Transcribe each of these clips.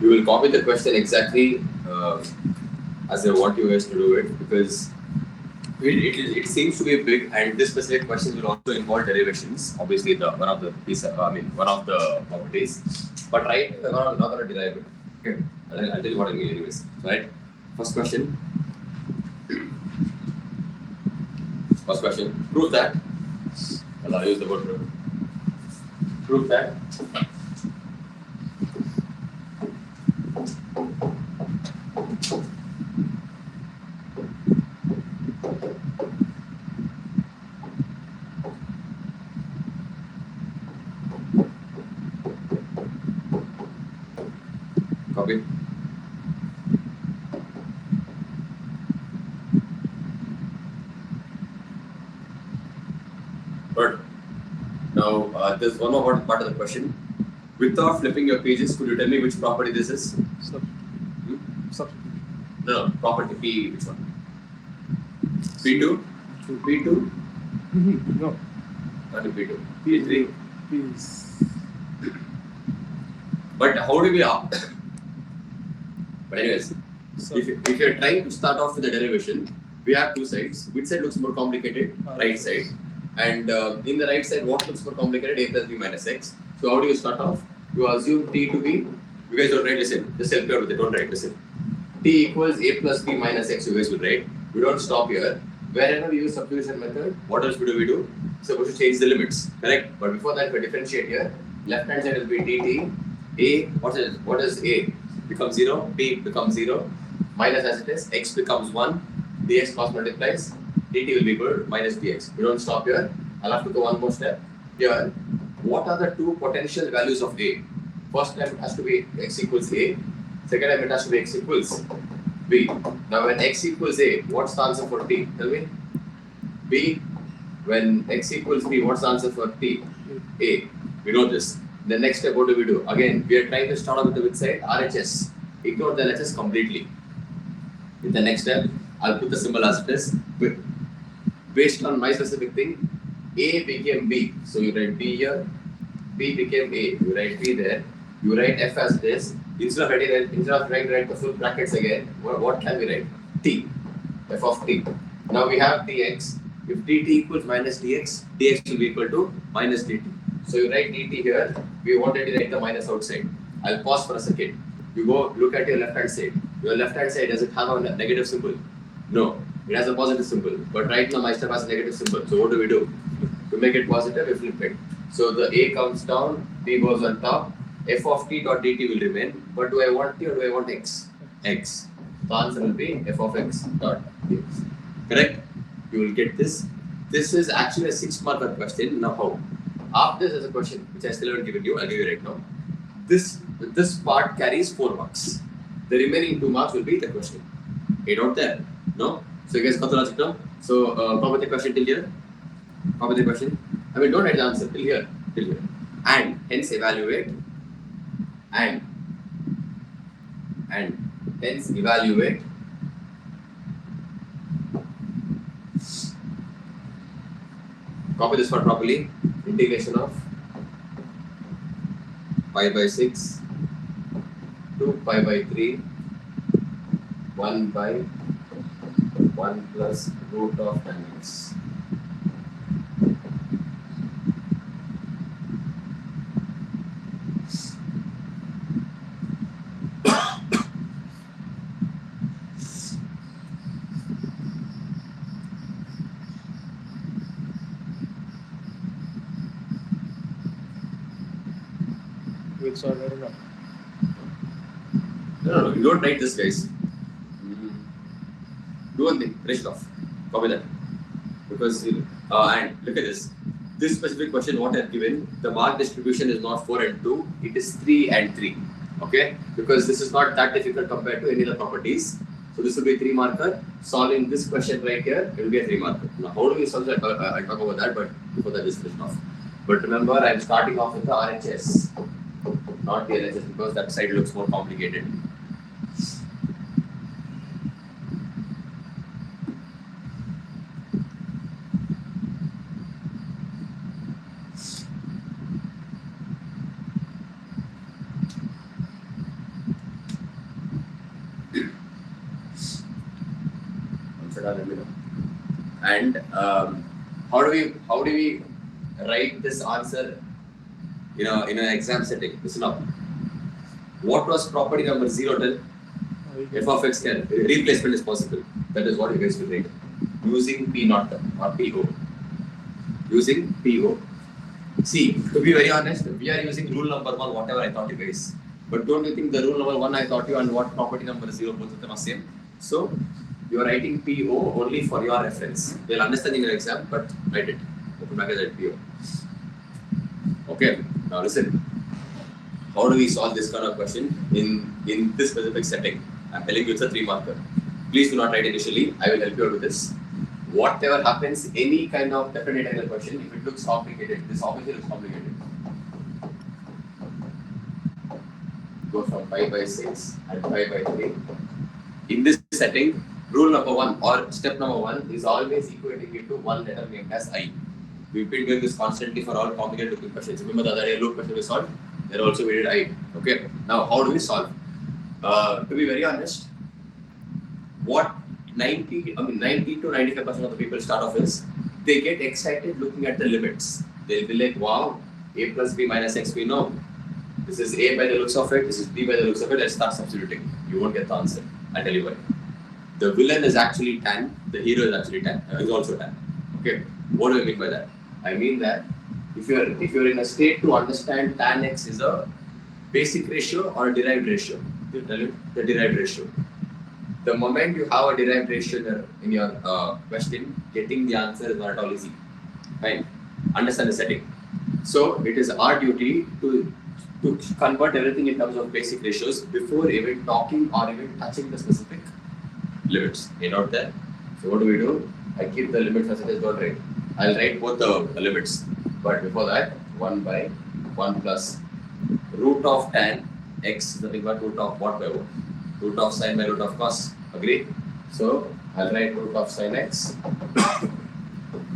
We will copy the question exactly as I want you guys to do it because it seems to be big, and this specific question will also involve derivations. Obviously, the one of the piece, one of the properties. But right, we're not going to derive it. Okay, I'll tell you what I mean, anyways. Right. First question. First question. Prove that. I'll use the word prove. Prove that. Copy. Good. Now, there's one more part of the question. Without flipping your pages, could you tell me which property this is? Substitution. No, property P, which one? P2? P2? No. Not P2. P3. Please. But how do we up? But anyways, if you're trying to start off with the derivation, we have two sides. Which side looks more complicated? Right side. And in the right side, what looks more complicated? A plus b minus x. So how do you start off? You assume t to be. You guys don't write. Listen. Just help me out with it. Don't write. Listen. T equals a plus b minus x. You guys will write. We don't stop here. Wherever we use substitution method, what else do we do? Supposed to change the limits, correct? But before that, we differentiate here. Left hand side will be dt. A, what is a? Becomes 0, b becomes 0, minus as it is, x becomes 1, dx cross multiplies, dt will be equal to minus dx. We don't stop here. I'll have to go one more step. Here, what are the two potential values of a? First time it has to be x equals a. Second time it has to be x equals b. Now when x equals a, what's the answer for t? Tell me. B. When x equals b, what's the answer for t? A. We know this. The next step, what do we do? Again, we are trying to start off with the which side? RHS. Ignore the LHS completely. In the next step, I'll put the symbol as it is. Based on my specific thing, A became B. So you write B here. B became A. You write B there. You write F as it is. Instead of writing the full brackets again, what can we write? T. F of T. Now we have dx. If dt equals minus dx, dx will be equal to minus dt. So you write dt here. We wanted to write the minus outside. I'll pause for a second. You go look at your left hand side. Your left hand side, does it have a negative symbol? No. It has a positive symbol. But right now my step has a negative symbol. So what do we do? To make it positive, we flip it. So the a comes down, b goes on top. F of t dot dt will remain. But do I want t or do I want x? X. The answer will be f of x dot dx. Correct? You will get this. This is actually a 6-marker question. Now how? After this is a question which I still haven't given you. I'll give you right now. This part carries 4 marks. The remaining 2 marks will be the question. Okay, not there. No? So you guys got the logic now? So copy the question till here. Copy the question. I mean, don't write the answer till here. Till here. And hence evaluate. And hence evaluate. Copy this part properly. Integration of pi by 6 to pi by 3 1 by 1 plus root of tan x. We'll start writing up. No, you don't write this, guys. Do one thing, finish it off. Copy that. Because, and look at this. This specific question, what I've given, the mark distribution is not 4 and 2, it is 3 and 3. Okay? Because this is not that difficult compared to any other properties. So this will be a 3 marker. Solving this question right here, it will be a 3 marker. Now, how do we solve that? I'll talk about that, but before that, just finish off. But remember, I'm starting off with the RHS, not the LHS, because that side looks more complicated. let me know. And how do we write this answer in an exam setting? Listen up. What was property number 0 till f of x can replacement is possible? That is what you guys will write using P not PO. Using PO. See, to be very honest, we are using rule number 1, whatever I taught you guys. But don't you think the rule number 1 I taught you and what property number 0, both of them are same? So you are writing PO only for your reference. They'll understand in your exam, but write it. Open bracket at PO. Okay, now listen. How do we solve this kind of question in this specific setting? I'm telling you it's a 3-marker. Please do not write initially. I will help you out with this. Whatever happens, any kind of definite angle question, if it looks complicated, this obviously looks complicated. Go from 5 by 6 and 5 by 3. In this setting, rule number 1 or step number 1 is always equating it to one letter named as I. We've been doing this constantly for all complicated looking questions. Remember the other day loop question we solved? There also we did I. Okay. Now how do we solve? To be very honest, what 90 to 95% of the people start off is they get excited looking at the limits. They'll be like, wow, a plus b minus x we know. This is a by the looks of it, this is b by the looks of it, let's start substituting. You won't get the answer. I'll tell you why. The villain is actually tan, the hero is actually tan, is also tan. Okay. What do I mean by that? I mean that if you're in a state to understand tan x is a basic ratio or a derived ratio, you tell it the derived ratio. The moment you have a derived ratio in your question, getting the answer is not at all easy. Fine. Understand the setting. So it is our duty to convert everything in terms of basic ratios before even talking or even touching the specific limits. Get out there. So what do? I keep the limits as it is, don't write. I'll write both the limits. But before that, 1 by 1 plus root of tan x is nothing but root of what by what? Root of sine by root of cos. Agree? So I'll write root of sine x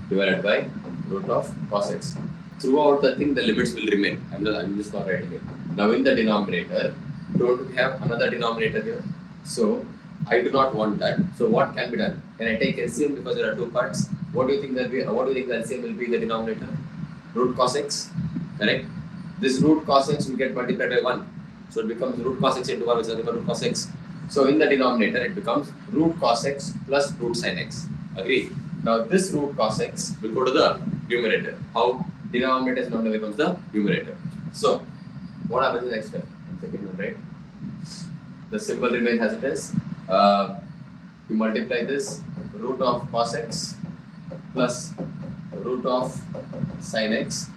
divided by root of cos x. Throughout the thing, the limits will remain. I'm just not writing it. Now in the denominator, don't we have another denominator here? So I do not want that. So what can be done? Can I take LCM because there are 2 parts? What do you think what do you think the LCM will be in the denominator? Root cos x, correct? This root cos x will get multiplied by 1. So it becomes root cos x into 1, which is nothing but root cos x. So in the denominator, it becomes root cos x plus root sin x. Agree? Now this root cos x will go to the numerator. How? Denominator number becomes the numerator. So what happens in the next step? Second one, right? The symbol remains as it is. You multiply this root of cos x plus root of sin x.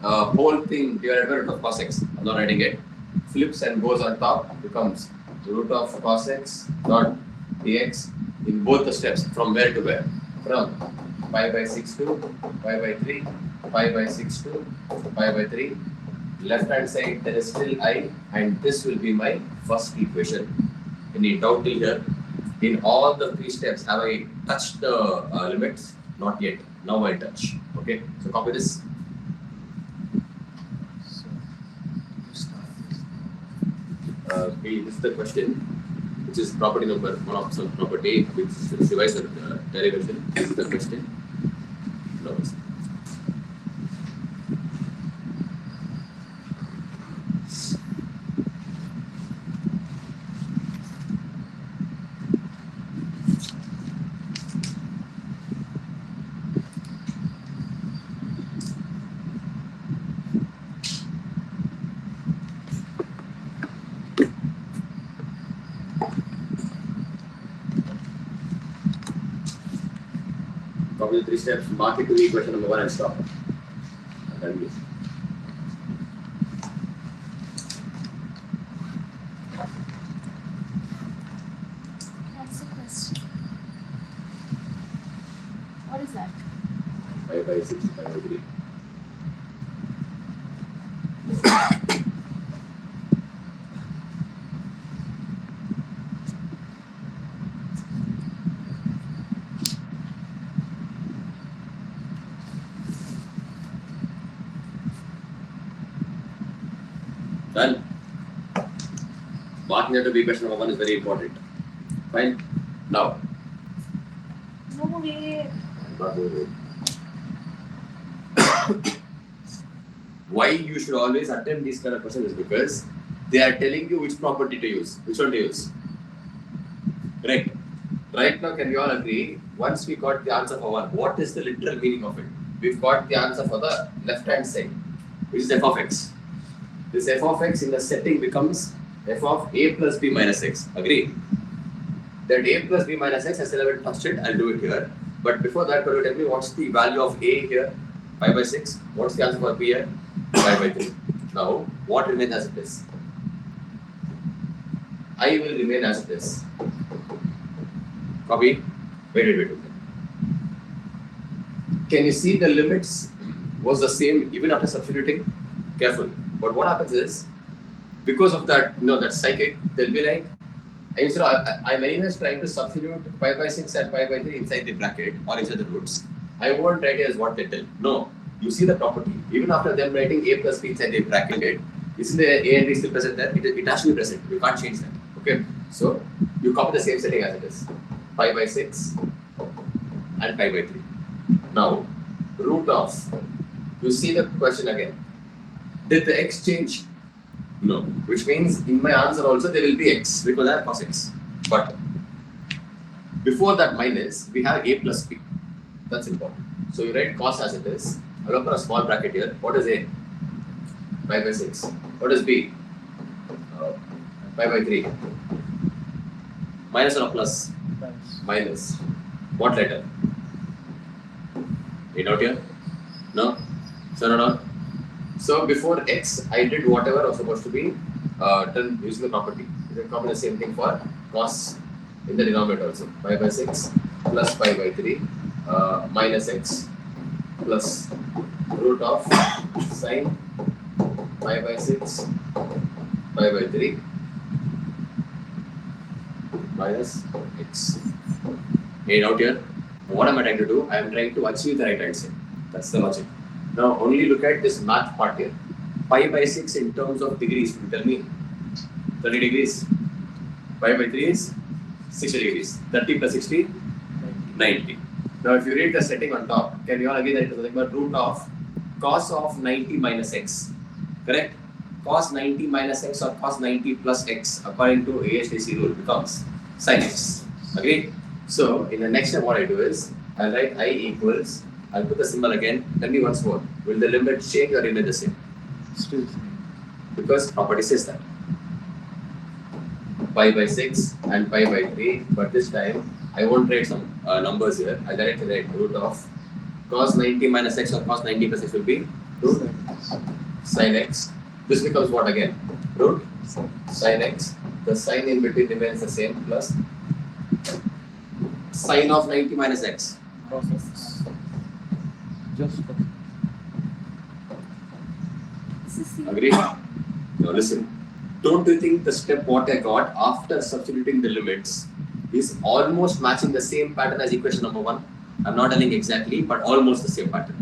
Whole thing divided by root of cos x. I'm not writing it. Flips and goes on top, becomes root of cos x dot dx in both the steps. From where to where? From 5 by 6 to 5 by 3, 5 by 6 to 5 by 3. Left hand side there is still I, and this will be my first equation. Any doubt till here? In all the 3 steps, have I touched the limits? Not yet. Now I'll touch. Okay, so copy this. This is the question, which is property number 1 of some property, which is device derivation. This is the question. No. Copy the 3 steps, mark it to the equation number 1 and stop. And then this. That's the question. What is that? 5 by 6, 5 by 3. Done. Marking that to be equation number 1 is very important. Fine. Now, No way. Why you should always attempt these kind of questions is because they are telling you which property to use, which one to use. Correct? Right now, can we all agree? Once we got the answer for one, what is the literal meaning of it? We've got the answer for the left-hand side, which is f of x. This f of x in the setting becomes f of a plus b minus x. Agree? That a plus b minus x has never touched it. I'll do it here. But before that, could you tell me what's the value of a here? 5 by 6. What's the answer for b here? 5 by 3. Now, what remains as it is? I will remain as it is. Copy. Wait. Can you see the limits was the same even after substituting? Careful. But what happens is, because of that, that psychic, they'll be like, instead of, I'm anyways trying to substitute 5 by 6 and 5 by 3 inside the bracket or inside the roots. I won't write it as what they tell. No. You see the property. Even after them writing a plus b inside the bracket, isn't the a and b still present there? It has to be present. You can't change that. Okay. So you copy the same setting as it is. 5 by 6 and 5 by 3. Now, root of. You see the question again. Did the x change? No. Which means in my answer also there will be x because I have cos x. But before that minus, we have a plus b. That's important. So you write cos as it is. I'll open a small bracket here. What is a? 5 by 6. What is b? 5 by 3. Minus or plus? Minus. What letter? Read out here? No? No. So before x, I did whatever was supposed to be done using the property. You can copy the same thing for cos in the denominator also. 5 by 6 plus 5 by 3 minus x plus root of sine 5 by 6 5 by 3 minus x. Read out here. What am I trying to do? I am trying to achieve the right hand side. That's the logic. Now only look at this math part here. 5 by 6 in terms of degrees. You tell me 30 degrees. 5 by 3 is 60 degrees. 30 plus 60, 90. Now if you read the setting on top, can you all agree that it is nothing but root of cos of 90 minus x? Correct? Cos 90 minus x or cos 90 plus x according to AHTC rule becomes sin x. Agree? So in the next step what I do is, I'll write I equals, I'll put the symbol again, tell me once more, will the limit change or remain the same? Still same. Because property says that. 5 by 6 and 5 by 3, but this time I won't write some numbers here. I'll directly write root of cos 90 minus x or cos 90 plus x will be root sin x. This becomes what again? Root sin x. The sign in between remains the same plus sin of 90 minus x. Cos x. Just cos. This is C. Agree? Now listen. Don't you think the step what I got after substituting the limits is almost matching the same pattern as equation number 1? I'm not telling exactly, but almost the same pattern.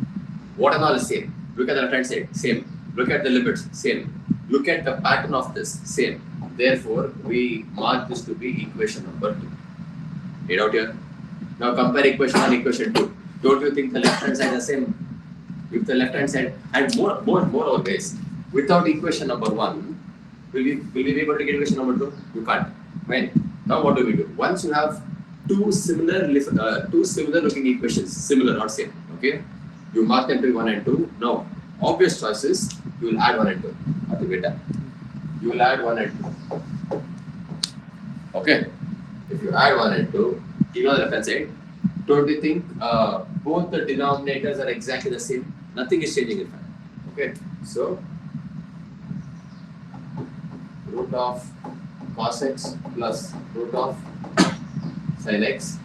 What and all is same. Look at the left-hand side, same. Look at the limits, same. Look at the pattern of this, same. Therefore, we mark this to be equation number 2. Read out here. Now compare equation 1 and equation 2. Don't you think the left-hand side is the same? If the left-hand side, and more always, without equation number 1, will we be able to get equation number 2? You can't. When? Now what do we do? Once you have two similar looking equations, similar, not same, okay? You mark them to be 1 and 2. Now, obvious choices, you will add 1 and 2. Ati beta. You will add 1 and 2. Okay? If you add 1 and 2, even on the left hand side, don't you think both the denominators are exactly the same? Nothing is changing in fact. Okay? So, root of cos x plus root of sin x.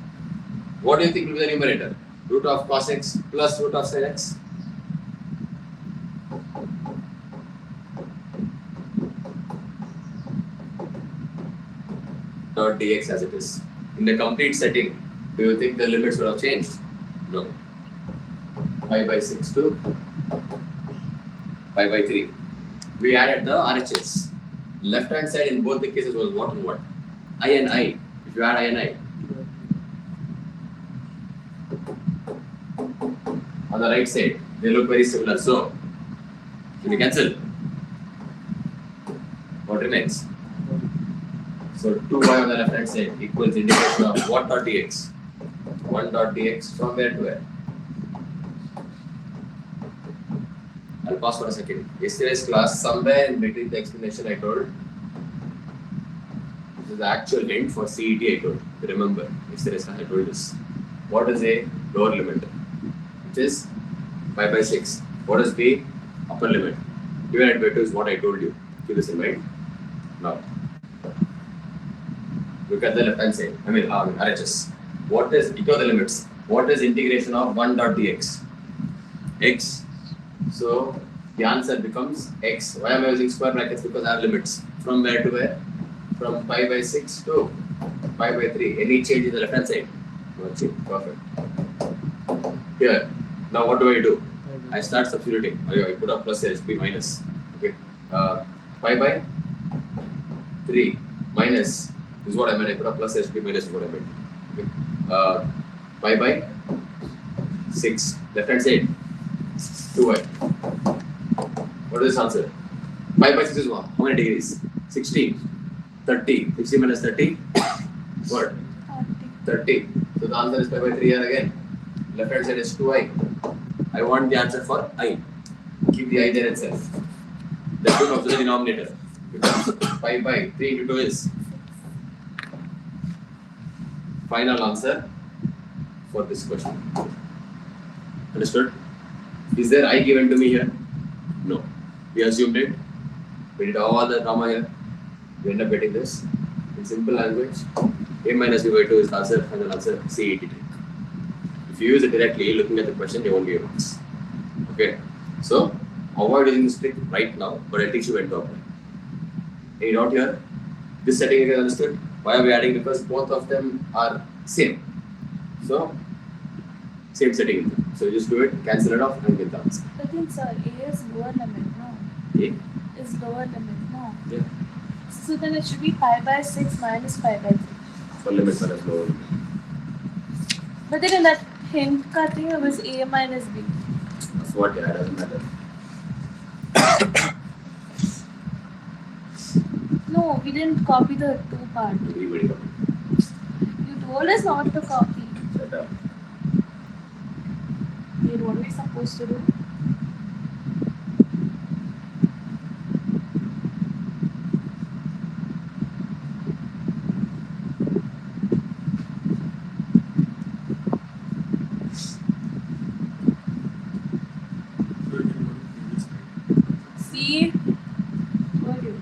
What do you think will be the numerator? Root of cos x plus root of sin x. Dot dx as it is. In the complete setting, do you think the limits would have changed? No. 5 by 6 to 5 by 3. We added the RHS. Left hand side in both the cases was what and what? I and I. If you add I and I. on the right side. They look very similar. So, can you cancel? What remains? So 2y on the left hand side equals integration of what dot dx? 1 dot dx from where to where? I'll pause for a second. Yesterday's class, somewhere in between the explanation I told, this is the actual hint for CET I told. Remember, yesterday's class I told this. What is a lower limit? Which is 5 by 6. What is the upper limit? Divided by 2 is what I told you. Keep this in mind. Now, look at the left hand side. RHS. What is, equal the limits. What is integration of 1 dot dx? X. So the answer becomes x. Why am I using square brackets? Because I have limits. From where to where? From 5 by 6 to 5 by 3. Any change in the left hand side? No change. Perfect. Here. Now what do? I start substituting. I put up plus here, it be minus. Okay. 5 by 3 minus. This is what I meant. I put up plus here, it be minus is what I meant. Okay. 5 by 6. Left hand side. 2y. What is this answer? 5 by 6 is what? How many degrees? 60. 30. 60 minus 30? What? 30. So the answer is 5 by 3 here again. Left hand side is 2i. I want the answer for I. Keep the I there itself. The 2 of the denominator becomes 5 by 3 into 2 is final answer for this question. Understood? Is there I given to me here? No. We assumed it. We did all the drama here. We end up getting this. In simple language, a minus b by 2 is the answer, final answer, CET. If you use it directly, looking at the question, they won't give marks. Okay. So, avoid using this trick right now, but I'll teach you when to apply. Any doubt here? This setting is understood. Why are we adding? Because both of them are same. So, same setting. So you just do it, cancel it off, and get the answer. But then, sir, A is lower limit, no? A? Is lower limit, no? Yeah. So then it should be 5 by 6 minus 5 by 3. So limits are as lower limit. But then in that hint ka thing, it was A minus B. That's what, yeah, it doesn't matter. No, we didn't copy the 2 part. Everybody got it. You told us not to copy. Shut up. Wait, what are we supposed to do? See? Told you.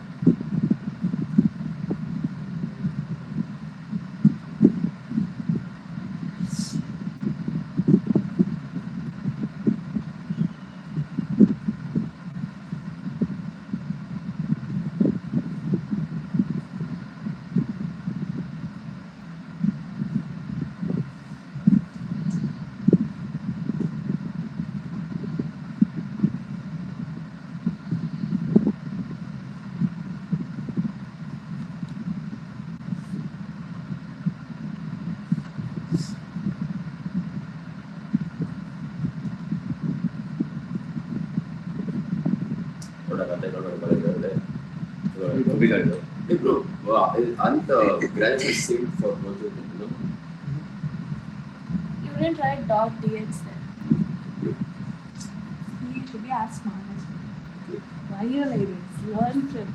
Hey bro, wow, aren't the graduates same for both of them, you know? You didn't write dot dx then. You should be as smart as me. Why are you like this? Learn from me.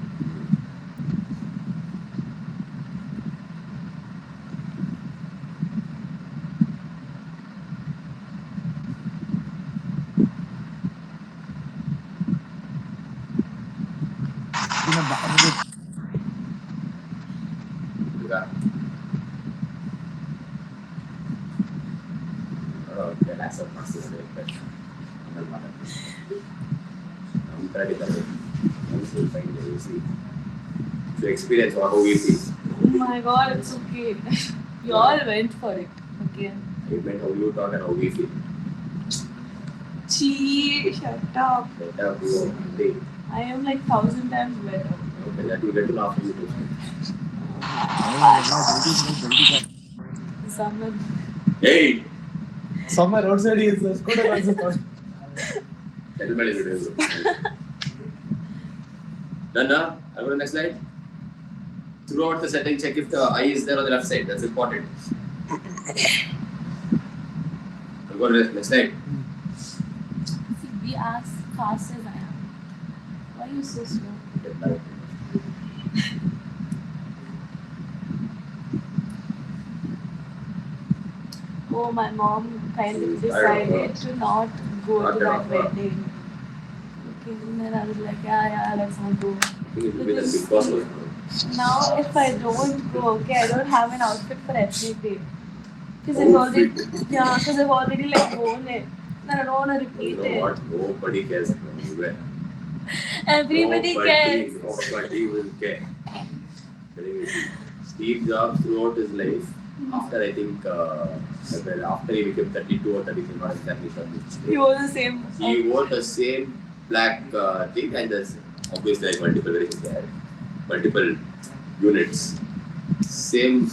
Yeah. Okay, that's a process. I'm trying to tell you. Once you find it, you see. To experience what we see. Oh my god, it's okay. You all went for it again. It meant how you talk and how we feel. Chee, shut up. Better we are Monday. I am like 1,000 times better. Okay, that you get to laugh you too. Someone. Hey! Somewhere outside he is scooter also. Gentleman is video, bro. Done now? I'll go to the next slide. Throughout the setting, check if the eye is there on the left side. That's important. I'll go to the next slide. See, be as fast as I am. Why are you so slow? Oh, my mom kind of decided to not go to that wedding. Okay, and then I was like, yeah, let's not go. I think it will be the big boss one. Now, if I don't go, okay, I don't have an outfit for ethnic day. Because I've already like worn it. Then I don't want to repeat You know it. what? Nobody cares. Nobody Everybody cares. Nobody will care. Telling you. Steve Jobs throughout his life, after I think, after he became 32 or 33, not exactly sure. He wore the same. He wore the same black thing and there's obviously like multiple variations there. Multiple units. Same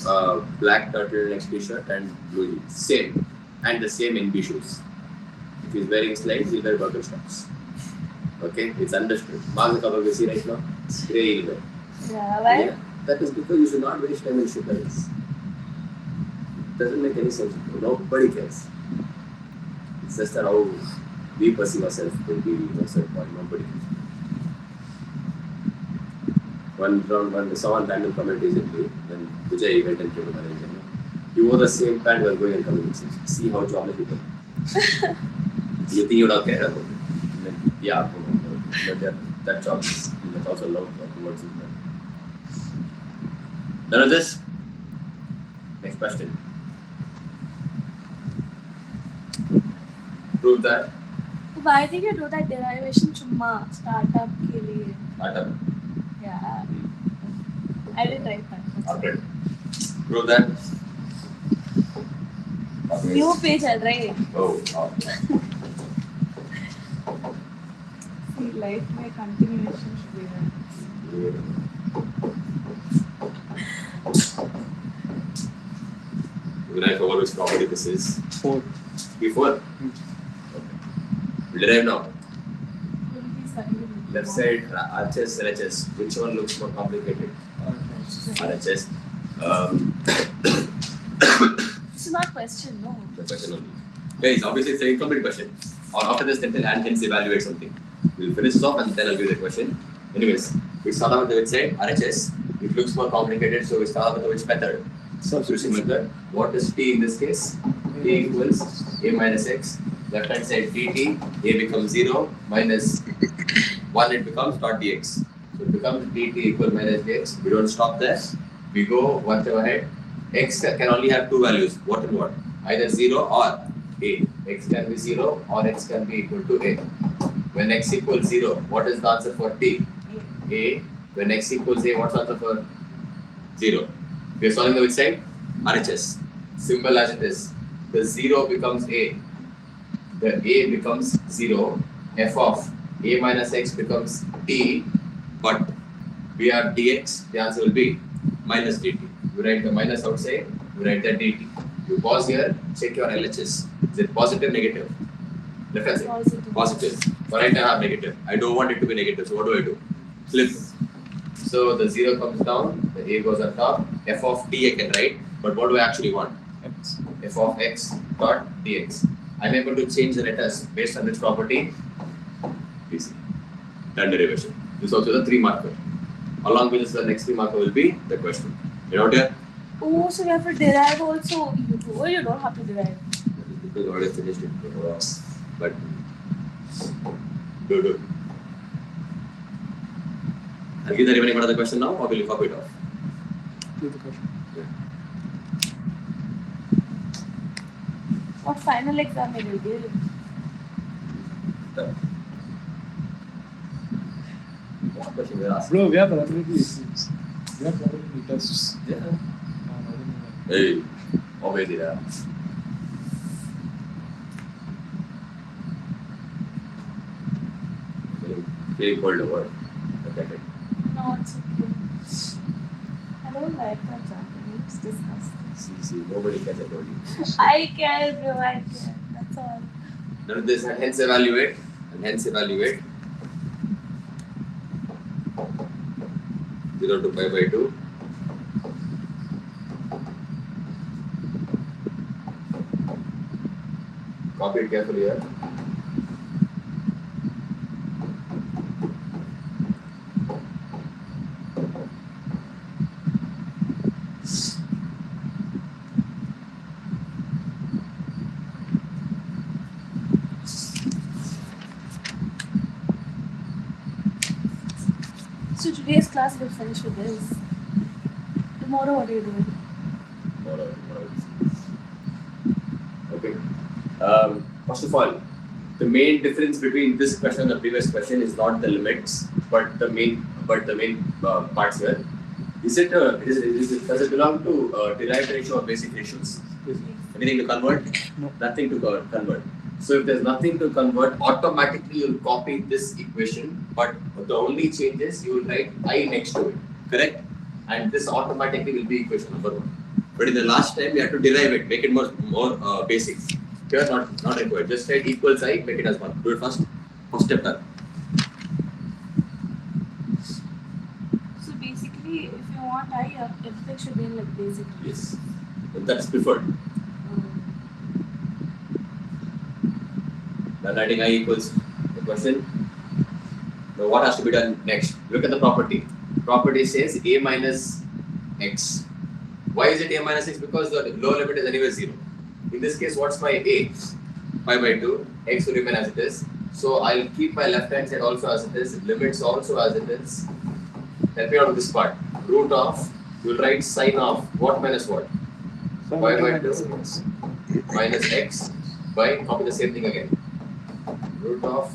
black turtleneck t-shirt and blue jeans. Same. And the same NB shoes. If he's wearing slides, he'll wear Birkenstocks. Okay? It's understood. Mark Zuckerberg you see right now? Grey he'll wear. Yeah, why? Yeah, that is because you should not waste time in sugarless. Doesn't make any sense. Nobody cares. It's just that how we perceive ourselves will be certain point. Nobody cares. One saw one random comment recently when Vijay went and came to Malaysia. He wore the same pant while going and coming. See how jobless people. You think you don't care about it? Yeah, but that job is also love towards it. None of this? Next question. Prove that. Why did you do that derivation chumma startup ke liye? Startup. Yeah. I did write that. Okay. Prove that. Okay. New page है right? Oh, okay. See, life में continuation should be there. When I forgot which property this is. 4. Before? Okay. We'll derive now. Will be studying. Left side, RHS, LHS. Which one looks more complicated? RHS. It's not question, no. The question only. Guys, obviously it's an incomplete question. Or after this, then and can evaluate something. We'll finish this off and then I'll give you the question. Anyways, we start off with the which side? RHS. It looks more complicated, so we start off with the which method? Substitution method. What is T in this case? T equals A minus X. Left hand side dt, A becomes 0, minus 1 it becomes dot dx. So it becomes dt equal minus dx. We don't stop there. We go one step ahead. X can only have two values. What and what? Either 0 or A. X can be 0 or X can be equal to A. When X equals 0, what is the answer for T? A. When X equals A, what's the answer for 0? We are solving the which side? RHS. Simple as it is. The 0 becomes A. The A becomes 0. F of A minus X becomes T. But we have dx. The answer will be minus dt. You write the minus outside. You write the dt. You pause here. Check your LHS. Is it positive, negative? Left hand side. Positive. Positive. For right I have negative. I don't want it to be negative. So what do? Flip. So the 0 comes down. The A goes on top. F of t I can write. But what do I actually want? X. F of x dot dx. I'm able to change the letters based on which property? Easy. Done derivation. This is also the 3 marker. Along with this, the next 3 marker will be the question. You know what here? Oh, so you have to derive also. You do or you don't have to derive. Because I already finished it. But do. I'll give the remaining part of the question now, or will you copy it off? Give the question. What final exam will you give? What question will I ask? Bro, we have laboratory exams. We have laboratory tests. Yeah. I don't know. Hey, obviously that. Feeling cold over. Okay. No, it's okay. I don't like that Japanese. It's disgusting. See, nobody cares about you. I care, bro. I care. That's all. None of this, hence evaluate. And hence evaluate 0 to pi by 2. Copy it carefully here. So today's class will finish with this. Tomorrow, what are you doing? Okay. First of all, the main difference between this question and the previous question is not the limits, but the main parts here. Does it belong to derived ratio or basic ratios? Anything to convert? No. Nothing to convert. So if there's nothing to convert, automatically you'll copy this equation, but the only change is you will write I next to it, correct? And this automatically will be equation number 1. But in the last time, we have to derive it, make it more basic. Here, not required. Just write equals I, make it as 1. Do it first. First step done. So basically, if you want I, everything should be in like basic. Yes. That's preferred. Then writing I equals the question. Now what has to be done next? Look at the property. Property says A minus X. Why is it A minus X? Because the lower limit is anyway 0. In this case, what's my A? Pi by 2. X will remain as it is. So I'll keep my left hand side also as it is. Limits also as it is. Help me out with this part. Root of, you'll write sine of what minus what? Pi by 2 minus X by, copy the same thing again. Root of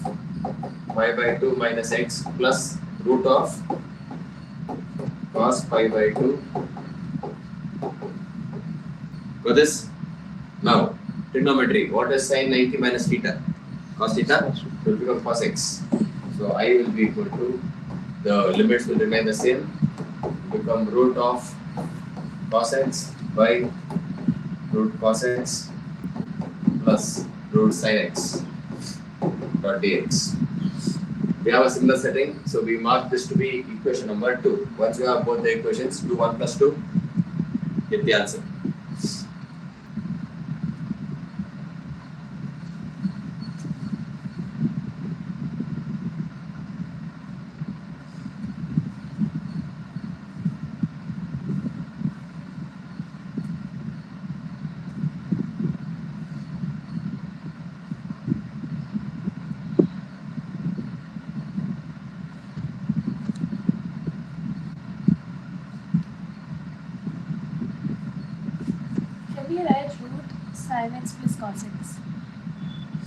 pi by 2 minus X plus root of cos pi by 2. Got this? Now, trigonometry. What is sine 90 minus theta? Cos theta will become cos x. So I will be equal to, the limits will remain the same, become root of cos x by root cos x plus root sin x dot dx. We have a similar setting, so we mark this to be equation number 2. Once you have both the equations, do 1 plus 2, get the answer. Can we write root sin x plus cos x?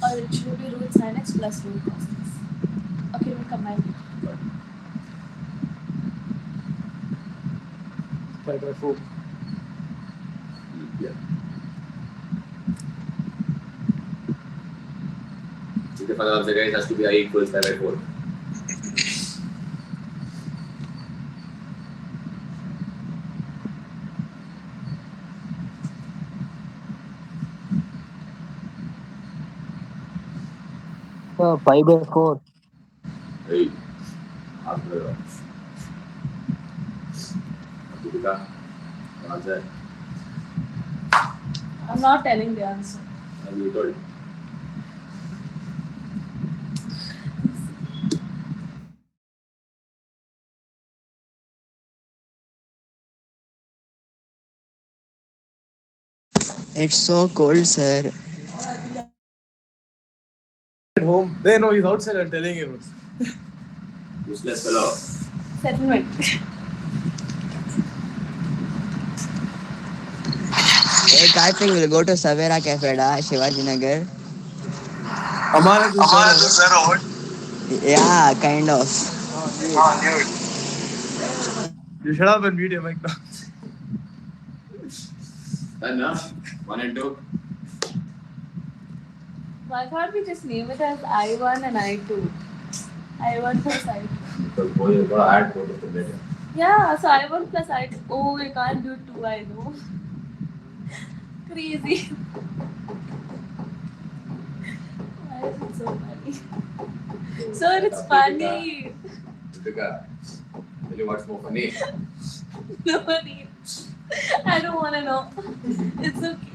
Or it should be root sin x plus root cos x? Okay, we'll combine it. Pi by 4. Yeah. The final answer, guys, has to be I equals pi by 4. Pi by 4. Hey, answer. Deepika, answer. I'm not telling the answer. And you told. It's so cold, sir. At home. They know he's outside, I'm telling you. Useless fellow. Settlement. Hey, Karthik will go to Savera Cafe, Shivaji Nagar. Amara to sir. Yeah, kind of. You shut up and mute your mic now. Done now? 1 and 2. Why can't we just name it as I1 and I2? I1 plus I2. Because boy, you're going to add both of them later. Yeah, so I1 plus I2. Oh, we can't do 2, I know. Crazy. Why is it so funny? Sir, it's funny. Ritika, tell you what's more funny. No need. I don't want to know. It's okay.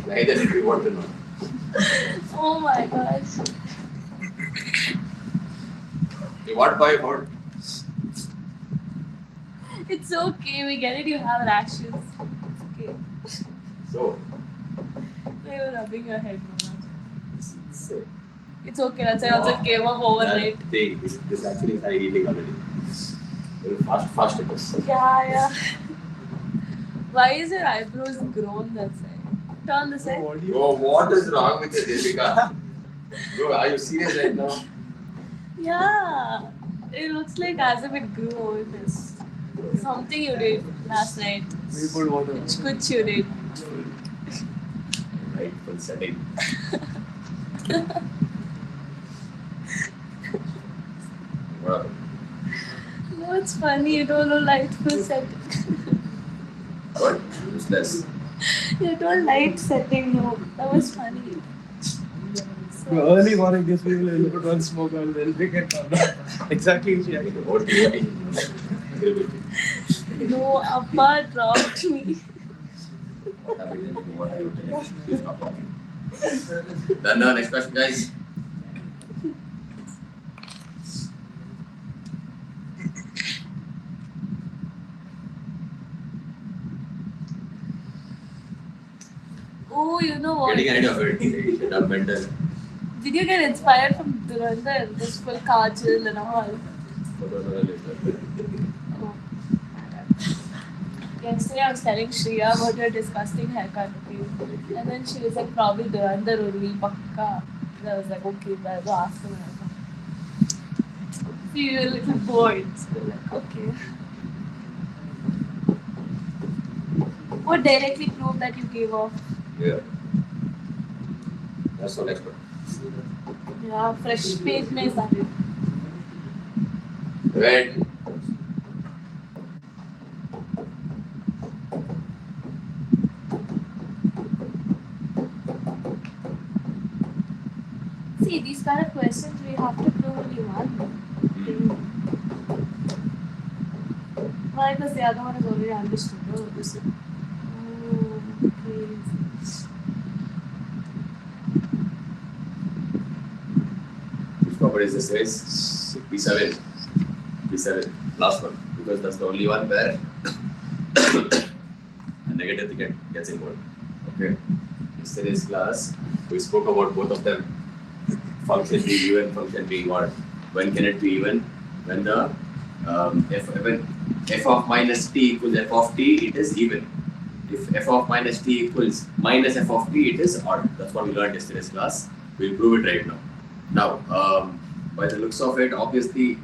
Neither did we want to know. Oh my gosh. You want buy what? It's okay. We get it. You have rashes. It's okay. So, They were rubbing your head, Mama. so It's okay. That's why I also came up overnight. that thing, this actually is healing already. Very fast it is. Yeah. Why is your eyebrows grown that side? Turn the side. What do you? Oh, what is wrong with you, Deepika? Bro, are you serious right now? Yeah. It looks like as if it grew over this. Something you did last night. We put water. Which you did. Right, full setting. What happened? No, it's funny. You don't know light full setting. What? Useless. You don't light setting. No, that was funny. So early morning, these people will put one smoke and they'll pick it up. Exactly. She actually. What do you mean? No, Appa dropped me. What happened? What are you telling? Please stop talking. Done now, next question, guys. Oh, you know what? Getting ahead of it. Shut up, mental. Did you get inspired from Durandar? This full kajal and all. Oh. Yesterday I was telling Shreya about her disgusting haircut. Okay? And then she was like, probably Durandar only, pakka. And I was like, okay, I'll go ask her. So you were a little bored. So like, okay. What directly proved that you gave off? Yeah. That's all expert. Yeah, fresh page mein started. Red. See, these kind of questions we have to prove only one thing. Why? Because the other one is already understood. Oh, this is. Oh, okay. Which property is this race? B7. B7. Last one. Because that's the only one where a negative thing gets involved. Okay. Yesterday's class, we spoke about both of them. Function being even, function being odd. When can it be even? When the f of minus t equals f of t, it is even. If f of minus t equals minus f of t, it is odd. That's what we learned yesterday's class. We'll prove it right now. Now, by the looks of it, obviously,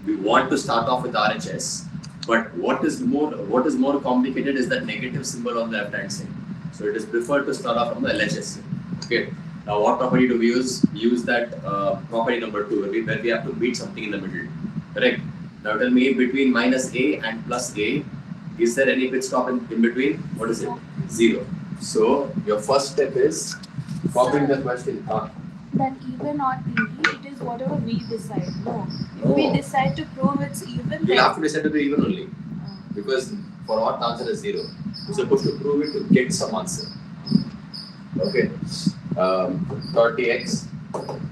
we want to start off with RHS. But what is more complicated is that negative symbol on the left hand side. So it is preferred to start off from the LHS. Okay. Now, what property do we use? We use that property number 2, where we have to meet something in the middle. Correct? Now, tell me, between minus a and plus a, is there any pit stop in between? What is it? 0. So, your first step is copying the question. That even or TV, it is whatever we decide. No. If No. we decide to prove it's even, You have to decide to be even only. Because for odd, the answer is 0. You're supposed to prove it to get some answer. Okay. 30x.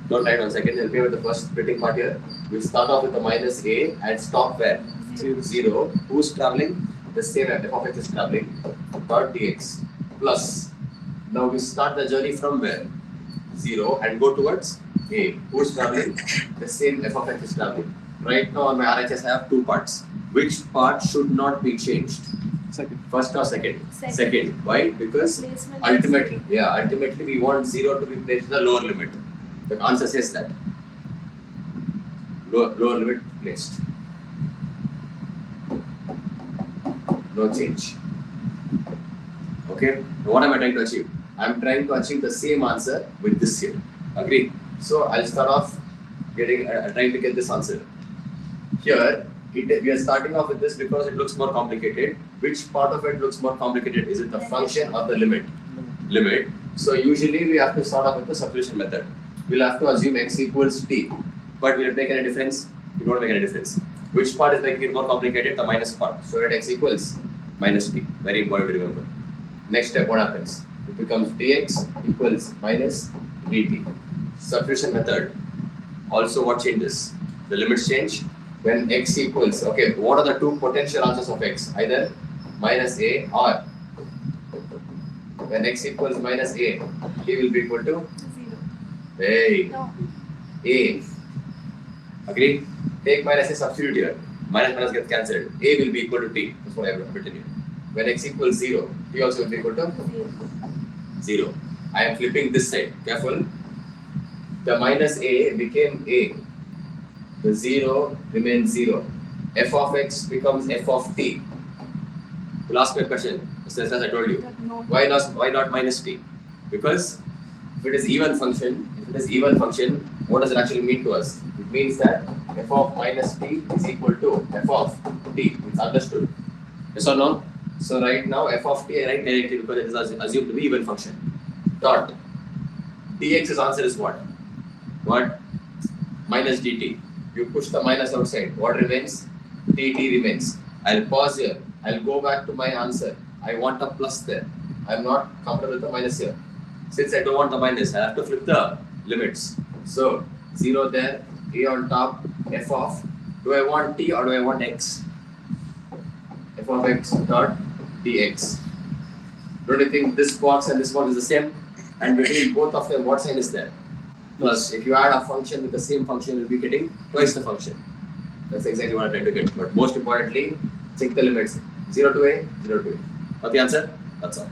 Don't write 1 second. Help me with the first splitting part here. We start off with the minus a and stop where? 0. Who's traveling? The same f of x is traveling. 30x plus. Now we start the journey from where? 0 and go towards a. Who's traveling? The same f of x is traveling. Right now on my RHS I have 2 parts. Which part should not be changed? Second. First or second? Second. Why? Because placement ultimately we want 0 to be placed in the lower limit. The answer says that. Lower limit placed. No change. Okay? Now what am I trying to achieve? I am trying to achieve the same answer with this here. Agree? So I'll start off trying to get this answer. Here, we are starting off with this because it looks more complicated. Which part of it looks more complicated? Is it the function or the limit? Limit. So usually we have to start off with the substitution method. we'll have to assume x equals t. But will it make any difference? It won't make any difference. Which part is making it more complicated? The minus part. So let x equals minus t. Very important to remember. Next step, what happens? It becomes dx equals minus dt. Substitution method. Also, what changes? The limits change when x equals. Okay, what are the two potential answers of x? Either minus a or when x equals minus a, t will be equal to 0. hey No. a. Agree? Take minus a, substitute here. Minus minus gets cancelled. A will be equal to t. That's what I have written here. When x equals 0, t also will be equal to 0. I am flipping this side. Careful. The minus a became a. The 0 remains 0. F of x becomes f of t. You'll ask me a question. As I told you. No. Why not minus t? Because if it is even function, what does it actually mean to us? It means that f of minus t is equal to f of t. It's understood. Yes or no? So right now f of t I write directly because it is assumed to be even function. Dot. dx's answer is what? What? Minus dt. You push the minus outside. What remains? dt remains. I'll pause here. I'll go back to my answer. I want a plus there. I'm not comfortable with the minus here. Since I don't want the minus, I have to flip the limits. So 0 there, a on top, f of. Do I want t or do I want x? F of x dot dx. Don't you think this box and this box is the same? And between both of them, what sign is there? Plus, if you add a function with the same function, you'll be getting twice the function. That's exactly what I'm trying to get. But most importantly, check the limits. 0 to a, 0 to a. Got the answer? That's all.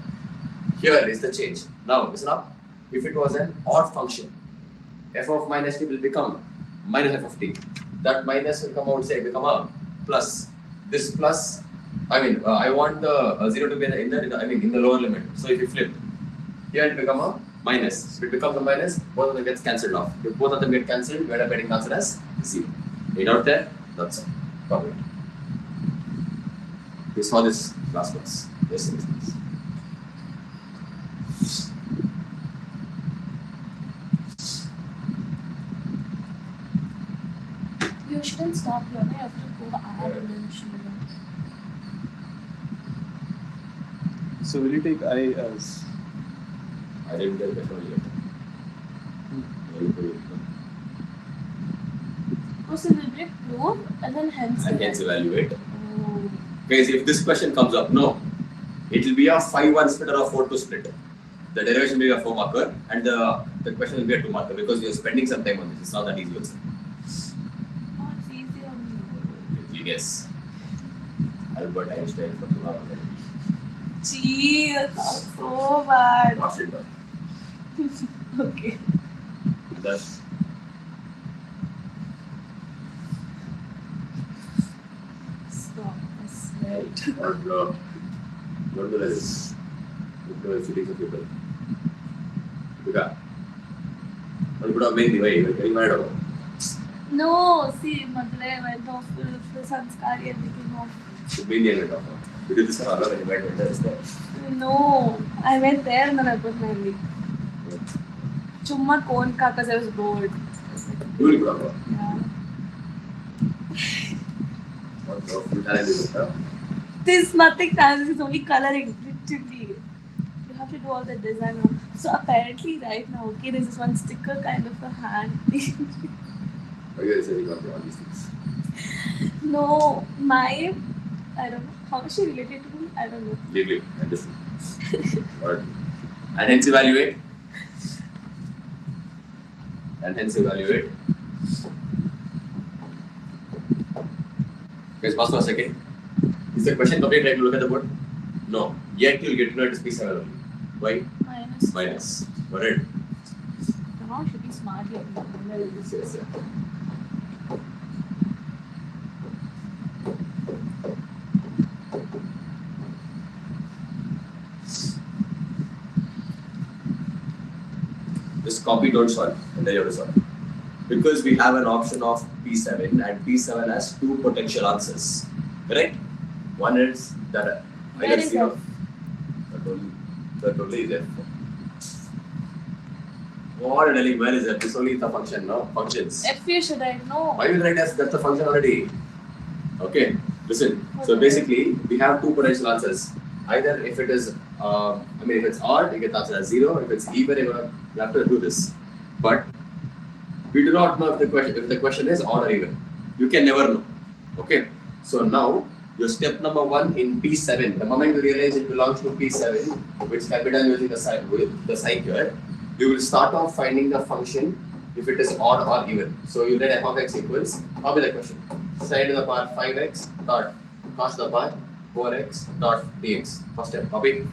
Here is the change. Now, listen up. If it was an odd function, f of minus t will become minus f of t. That minus will come outside, become a plus. This plus, I want the 0 to be in the lower limit. So if you flip, here it will become a minus. If it becomes a minus, both of them gets cancelled off. If both of them get cancelled, we end up getting answer as 0. Read out there? That's all. Copy it. We saw this last class. Yes. You shouldn't stop here. You have to go add and then show them. So will you take I as? I didn't get that one yet. Oh, so we'll break prove and then hence. And hence evaluate. Oh. Guys, if this question comes up, no. It will be a 5-1 split or a 4-2 split. The derivation will be a 4 marker and the question will be a 2 marker because you're spending some time on this. It's not that easy also. Oh, it's easy on me. Yes. Albert Einstein for 2 markers. Gee, that's so bad. Watch it down. Okay. Thus, Stop. I swear. don't do this. Don't do it. Feelings of people. Because, what about me? Why? You're getting mad about? No, see, Madre went off full sanskari and became off. Should be in the end of it. We did this for Allah when you might enter this there. No, I went there and then I put my leave. Chumma cone ka because I was bored. You will go. Yeah. What? There's nothing talented, it's only coloring, literally. You have to do all the design. So apparently right now, okay, there's this one sticker kind of a hand thing. Why are you saying about all these things? No, I don't know. How is she related to me? I don't know. Leave. Understand. Alright. And hence evaluate. Guys, pause for a second. Is the question complete? Right to look at the board? No. Yet you'll get to know it is P7 only. Why? Minus. Alright. Now should be smart here. Yes. Just copy, don't solve, and then you have to solve. Because we have an option of P7 and P7 has 2 potential answers. Correct? One is that Where is zero. That only is F. What a telling, where is that? It's only the function, no? Functions. F you should I know. Why will write as that's the function already? Okay, listen. So Okay. basically, we have two potential answers. Either if it is, if it's odd, you get the answer as 0. If it's even, you have to do this. But we do not know if the question is odd or even. You can never know. Okay. So now your step number 1 in P7. The moment you realize it belongs to P7, which can be done using the sign with the sign here, you will start off finding the function if it is odd or even. So you let f of x equals. How will the question? Sin to the power 5x dot cos to the power 4x dot dx. First step. Copy.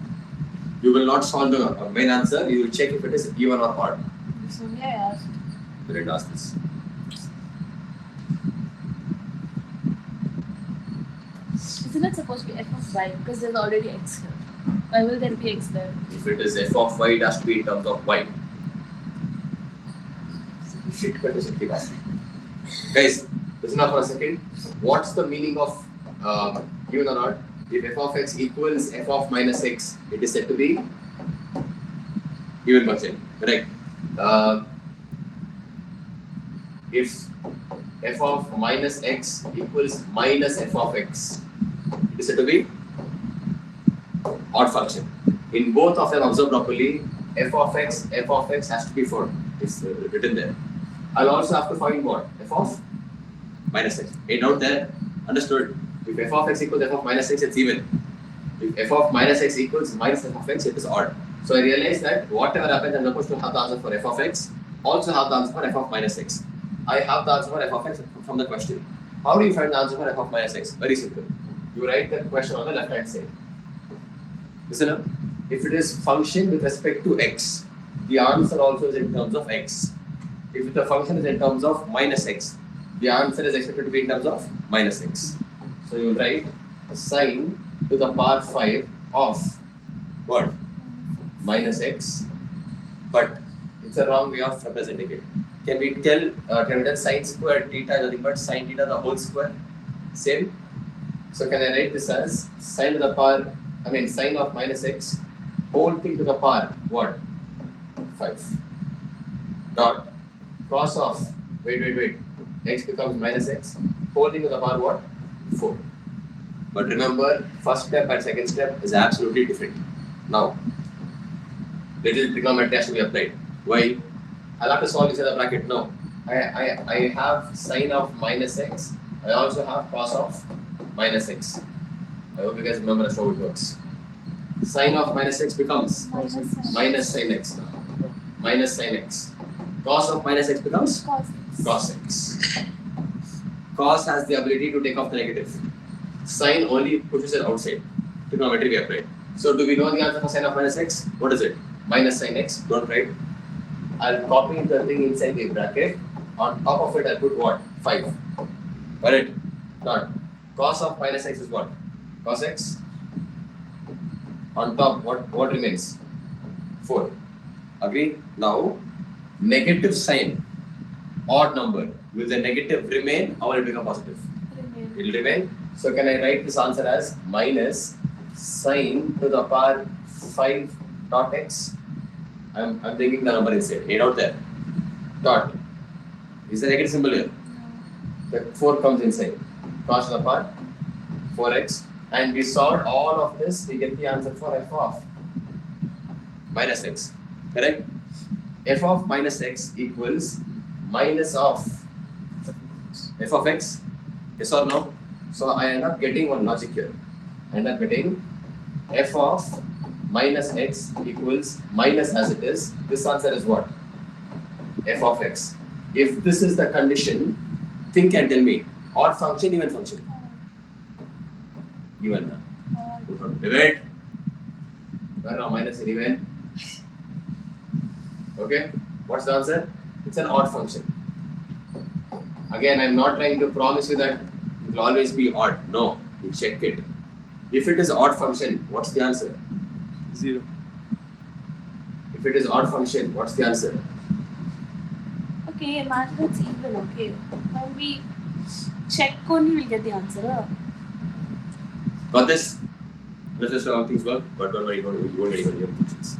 You will not solve the main answer. You will check if it is even or odd. This only I asked. So let us ask this. Isn't it supposed to be f of y? Because there's already x here. Why will there be x there? If it is f of y, it has to be in terms of y. Shit, cut this simply back. Guys, listen up for a second. What's the meaning of even or not? If f of x equals f of minus x, it is said to be even function. Correct. If f of minus x equals minus f of x, it is said to be odd function. In both of them, observe properly, f of x has to be 4. It's written there. I'll also have to find what? F of minus x. Ain't out there. Understood? If f of x equals f of minus x, it's even. If f of minus x equals minus f of x, it is odd. So I realize that whatever happens, I'm supposed to have the answer for f of x, also have the answer for f of minus x. I have the answer for f of x from the question. How do you find the answer for f of minus x? Very simple. You write the question on the left hand side. Listen up. If it is function with respect to x, the answer also is in terms of x. If the function is in terms of minus x, the answer is expected to be in terms of minus x. So you write sine to the power 5 of what? Minus x. But it's a wrong way of representing it. Can we tell sine square theta is nothing but sine theta the whole square? Same. So can I write this as sine to the power, sine of minus x, whole thing to the power what? 5. Dot cos of, wait, x becomes minus x, whole thing to the power what? 4. But remember, first step and second step is absolutely different. Now, little trigonometry has to be applied. Why? I'll have to solve this in the bracket. No. I have sine of minus x. I also have cos of minus x. I hope you guys remember that's how it works. Sine of minus x becomes minus sin x. Minus sin x. Cos of minus x becomes cos x. Cos has the ability to take off the negative. Sine only pushes it outside. Trigonometry we applied. So do we know the answer for sine of minus x? What is it? Minus sin x. Don't write. I'll copy the thing inside the bracket. On top of it, I'll put what? 5. Got it? Not. Cos of minus x is what? Cos x. On top, what remains? 4. Agree? Now, negative sign, odd number. Will the negative remain or will it become positive? It will remain. So can I write this answer as minus sine to the power 5 dot x? I'm bringing the number inside. Ain't out there. Dot. Is the negative symbol here? The 4 comes inside. Cos to the power 4x. And we solved all of this. We get the answer for f of minus x. Correct? F of minus x equals minus of f of x. Yes or no? So I end up getting one logic here. I end up getting f of minus x equals minus as it is. This answer is what? F of x. If this is the condition, think and tell me. Odd function, even function. Even. Divide. Where now minus and even. Okay. What's the answer? It's an odd function. Again, I'm not trying to promise you that it will always be odd. No. You check it. If it is odd function, what's the answer? 0. If it is odd function, what's the answer? Okay, imagine it's even, okay. When we check only, we'll get the answer. Got this? Let's just how things work, but don't worry, you won't get even your questions.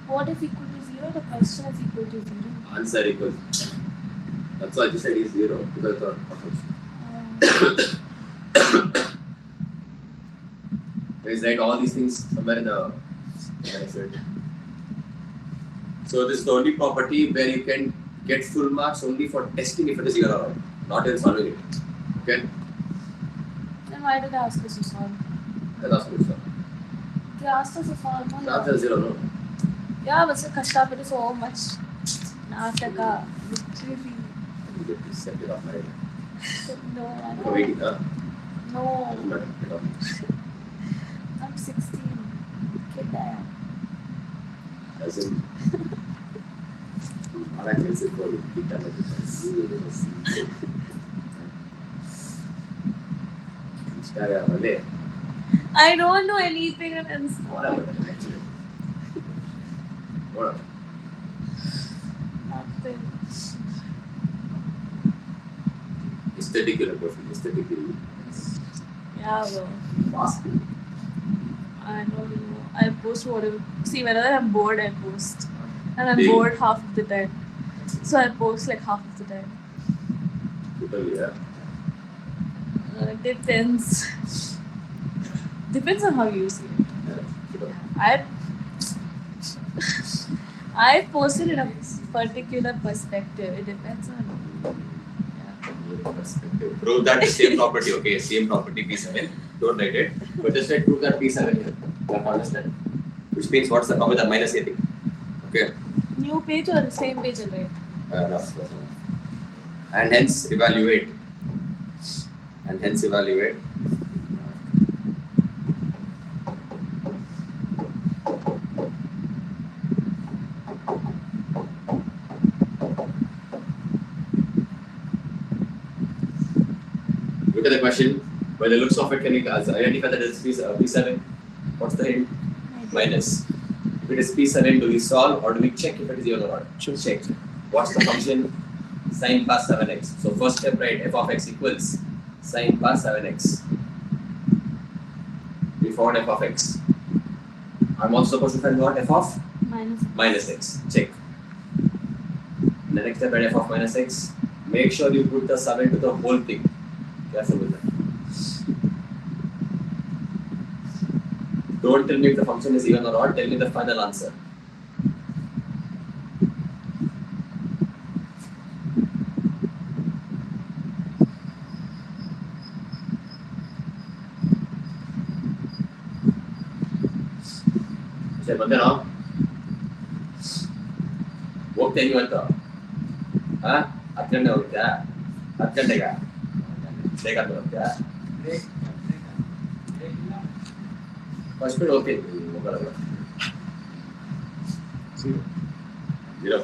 What if equal to 0? The question is equal to 0. Answer equals. That's why I just said is 0 because of Please write all these things somewhere in the slide. So this is the only property where you can get full marks only for testing if it is 0 or not in solving it. Okay? Then why did they ask us to solve? That's good stuff. They asked us to solve. The answer is 0, no? Yeah, but so Kashtapada so much. Nataka, literally. You get to set it off right. No, I Oh, don't. wait, huh? No, I'm not set it off. I'm 16. Kid I am. As in, all I can say for you, keep that like this. I don't know anything in school. Whatever, actually. Whatever. Nothing. Aesthetically, aesthetically. Yeah, well, Fast. I don't know. I post whatever. See, whenever I'm bored, I post. And I'm Big. bored half of the time. So I post like half of the time. Totally, yeah. Depends. Depends on how you use it. Yeah, totally. I post it in a particular perspective. It depends on. Perspective. Prove that the same property, okay? Same property P7. Don't write it. But just like prove that P7 here. You have to understand. Which means what's the comma with the minus a thing? Okay. New page or same page, right? Enough. And hence evaluate. Look at the question. By the looks of it, can you identify that it's P7? What's the hint? Minus. If it is P7, do we solve or do we check if it is even or not? Check. What's the function? Sin plus 7x. So first step, right? F of x equals sin plus 7x. We found f of x. I'm also supposed to find what? F of minus x. Check. And the next step, right? F of minus x. Make sure you put the 7 to the whole thing. Careful with that. Don't tell me if the function is even or odd, tell me the final answer. ಸರಿ ಬಂದೇನೋ ಹೋಗ್ತೇನೆ ಇವತ್ತು ಹಾ 10 ಗಂಟೆ ಹೋಗ್ತೀಯಾ 10 ಗಂಟೆಗ ಬೇಗ ಹೋಗ್ತೀಯಾ first period ಹೋಗ್ತೀನಿ ಹೋಗಲ್ಲ 0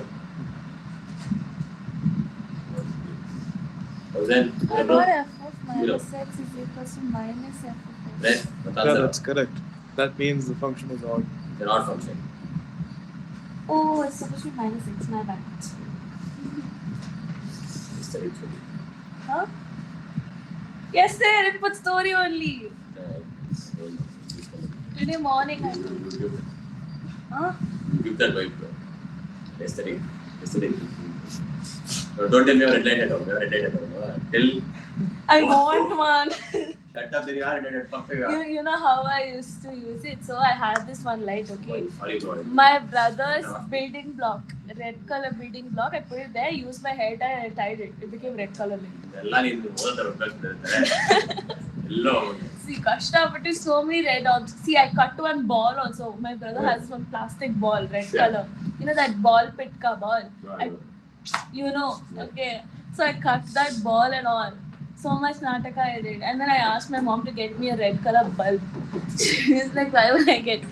then I got f of minus x is equal to minus f of x. right Yeah, that's correct. That means the function is odd. it's an odd function Oh, it's supposed to be minus x, my bad. Huh? Yes, sir, input story only. Today morning I told. Huh? give that vibe bro Yesterday. No, don't tell me you're red light at home. You're red light at home. Tell. I want one. Shut up, then you are red light at home. You know how I used to use it? So I had this one light, okay? Sorry, bro. My brother's building block, red color building block, I put it there, used my hair tie and I tied it. It became red color light. ಎಲ್ಲ ನೀನು ಓದೋತರ ಉಪಯೋಗಿಸ್ತಿರ್ತಾರೆ ಎಲ್ಲೋ See, Kashta, so many red objects. See, I cut one ball also. My brother has one plastic ball, red color. You know that ball pit ka ball? Okay. So I cut that ball and all. So much nataka I did. And then I asked my mom to get me a red color bulb. She was like, why would I get you?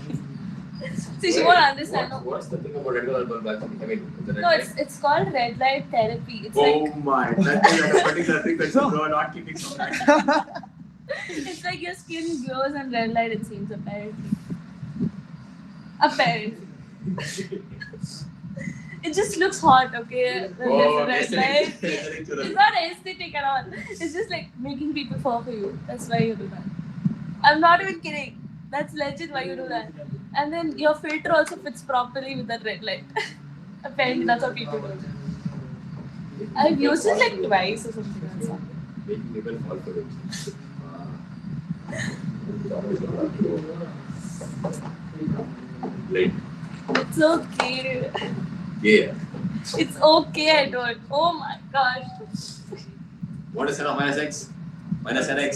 See, she won't understand. What's the thing about red color bulb actually? I mean, the red No, light? it's called red light therapy. It's Oh like my, that is like a particular frequency, bro, not keeping from that. it's like your skin glows and red light, it seems, apparently. It just looks hot, okay? When there's a red light. It's not aesthetic at all. It's just like making people fall for you. That's why you do that. I'm not even kidding. That's legit why you do that. And then your filter also fits properly with that red light. Apparently, that's how people do it. I've used it like twice or something. That's all. Making people fall for it. Late. It's okay. Yeah. It's okay, I don't. Oh my gosh. What is set of minus x? Minus nx.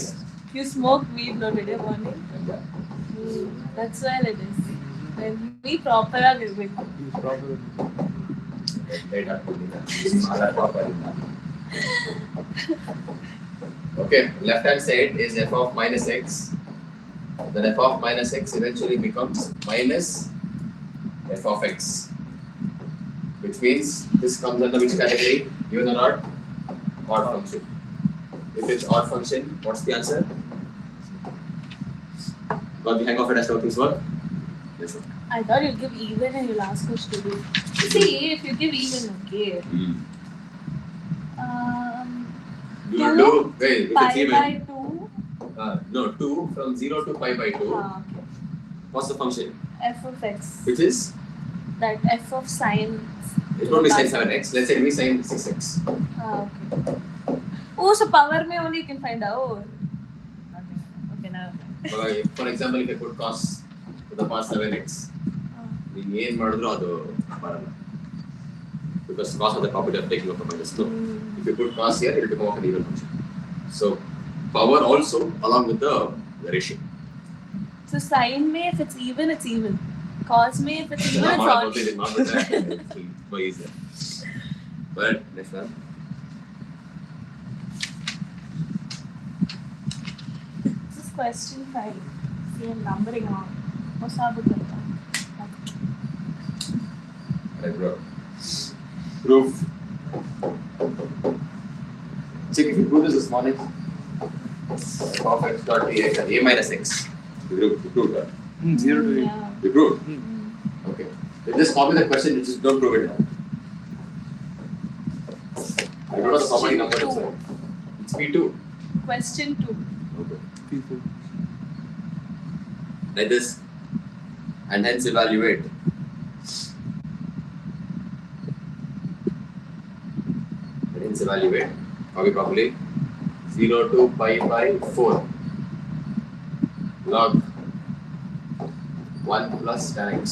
You smoke weed no today morning? That's why it is. And me proper with He's probably. Okay, left hand side is f of minus x. Then f of minus x eventually becomes minus f of x. Which means this comes under which category? Even or odd? Odd function. If it's odd function, what's the answer? Got the hang of it as to how things work? Yes, sir. I thought you'd give even and you'll ask us to do. See, if you give even, okay. You do, wait, if Pi it's even. by 2. No, 2 from 0 to pi by 2. Okay. What's the function? F of x. Which is? That f of sine. It won't be sin 7x. Let's say it will be sin 6x. Okay. Oh, so power mein only you can find out. Okay, now. For example, if I put cos to the power 7x, you ಏನು ಮಾಡಿದ್ರು ಅದು ಬರಲ್ಲ. Because cos has the property of taking off a minus. No. If you put cos here, it will become an even function. So power also along with the ratio. So sine mein, if it's even, it's even. Cos mein, if it's even, it's odd. It's more easier. But next one. This is question 5. See, I'm numbering on. What's up with that? Right, bro. Proof. Check if you prove this morning. Of x dot dx at a minus x. You proved that. 0 to 8. Yeah. You proved? Okay. Then just copy the question, just don't prove it now. I don't know the common number inside. It's P2. Question 2. Okay. People. Like this. And hence evaluate. And hence evaluate. Copy properly. 0 to pi by 4. Log 1 plus tan x.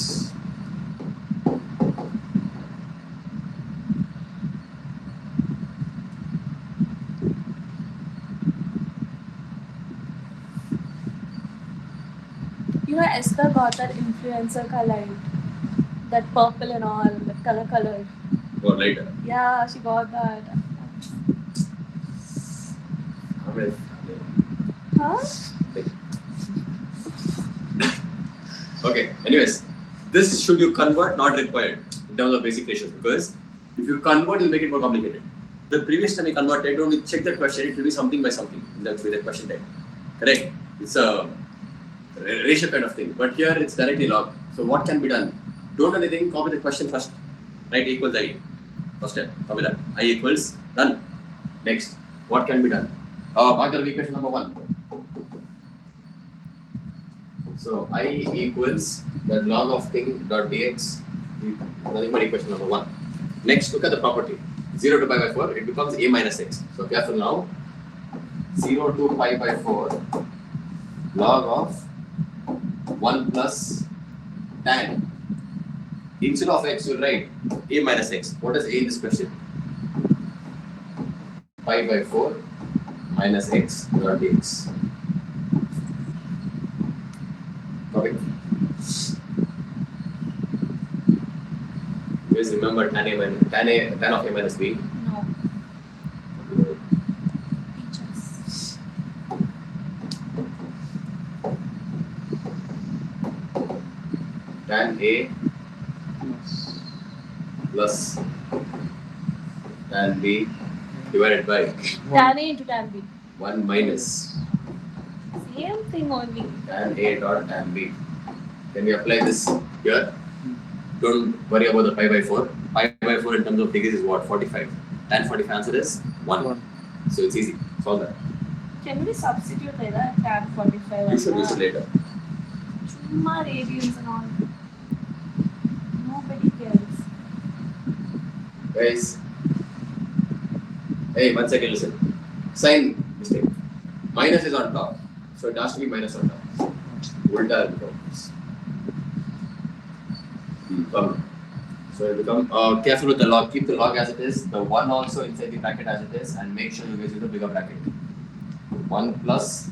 You know, Esther got that influencer ka light. That purple and all, that colored. Or later. Yeah, she got that. Huh? Okay, anyways, this should you convert, not required in terms of basic ratios, because if you convert, you'll make it more complicated. The previous time you converted, only check that question, it will be something by something. That's with the question type. Correct? It's a ratio kind of thing, but here it's directly log. So what can be done? Don't do anything, copy the question first. Right, equals I. First step, copy that. I equals, done. Next, what can be done? Mark the equation number 1. So I equals the log of thing dot dx Nothing but equation number 1. Next, look at the property. 0 to pi by 4, it becomes a minus x. So careful now. 0 to pi by 4 log of 1 plus tan. Instead of x, you write a minus x. What is a in this question? Pi by 4 minus x dot dx. Copy. Please remember tan of a minus b. No. Teachers. Tan a plus tan b divided by Tan A into tan B. 1 minus Same thing only. tan a dot tan b. Can we apply this here? Don't worry about the pi by 4. Pi by 4 in terms of degrees is what? 45. Tan 45 answer is 1. So it's easy. Solve that. Can we substitute either tan 45 You should use it later. Chumma radians and all. Nobody cares. Guys. Hey, 1 second, listen. Sign mistake. Minus is on top. So it has to be minus on top. Ulta becomes. So it become careful with the log. Keep the log as it is. The 1 also inside the bracket as it is, and make sure you guys use the bigger bracket. 1 plus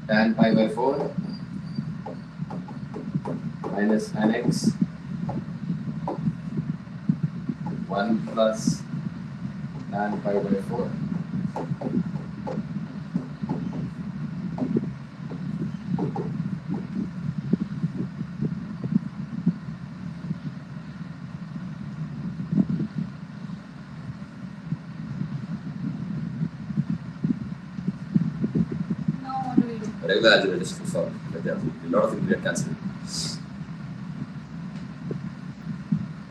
tan pi by 4 minus tan x. 1 plus tan pi by 4. Now what do we do? Regular algebra just to solve. But there are a lot of things get cancelled.